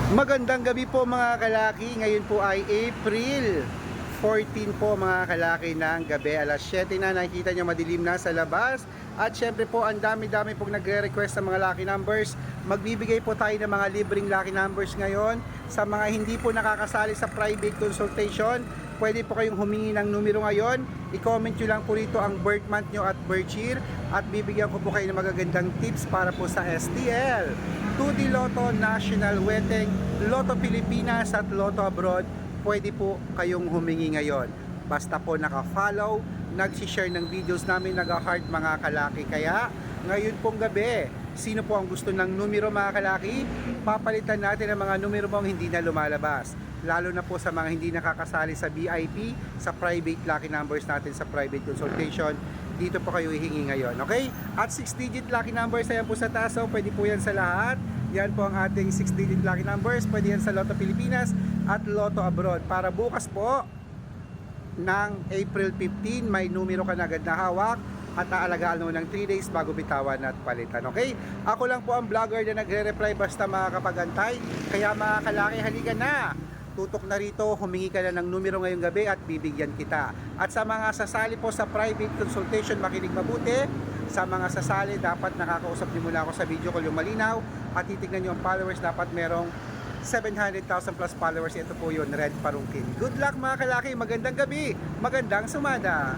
Magandang gabi po mga kalaki. Ngayon po ay April 14 po mga kalaki ng gabi. Alas 7 na, nakikita nyo madilim na sa labas. At syempre po ang dami-dami pong nagre-request ng mga lucky numbers. Magbibigay po tayo ng mga libreng lucky numbers ngayon. Sa mga hindi po nakakasali sa private consultation, pwede po kayong humingi ng numero ngayon. I-comment nyo lang po rito ang birth month nyo at birth year. At bibigyan ko po kayo ng magagandang tips para po sa STL, 2D Lotto, National Wedding, Lotto Pilipinas at Lotto Abroad. Pwede po kayong humingi ngayon. Basta po naka-follow, nag-share ng videos namin, nag-heart mga kalaki. Kaya ngayon pong gabi, sino po ang gusto ng numero mga kalaki? Papalitan natin ang mga numero mong hindi na lumalabas. Lalo na po sa mga hindi nakakasali sa VIP, sa private lucky numbers natin sa private consultation. Dito po kayo hihingi ngayon, okay? At 6-digit lucky numbers, ayan po sa taas, so pwede po yan sa lahat. Yan po ang ating 6-digit lucky numbers, pwede yan sa Lotto Pilipinas at Lotto Abroad. Para bukas po ng April 15, may numero ka na agad na hawak at aalagaan mo ng 3 days bago bitawan at palitan, okay? Ako lang po ang vlogger na nagre-reply basta makakapagantay. Kaya mga kalaki, halika na! Tutok na rito, humingi ka na ng numero ngayong gabi at bibigyan kita. At sa mga sasali po sa private consultation, makinig mabuti. Sa mga sasali, dapat nakakausap niyo muna ako sa video ko yung malinaw. At titignan niyo ang followers, dapat merong 700,000 plus followers. Ito po yun, Red Parungkin. Good luck mga kalaki, magandang gabi, magandang sumada.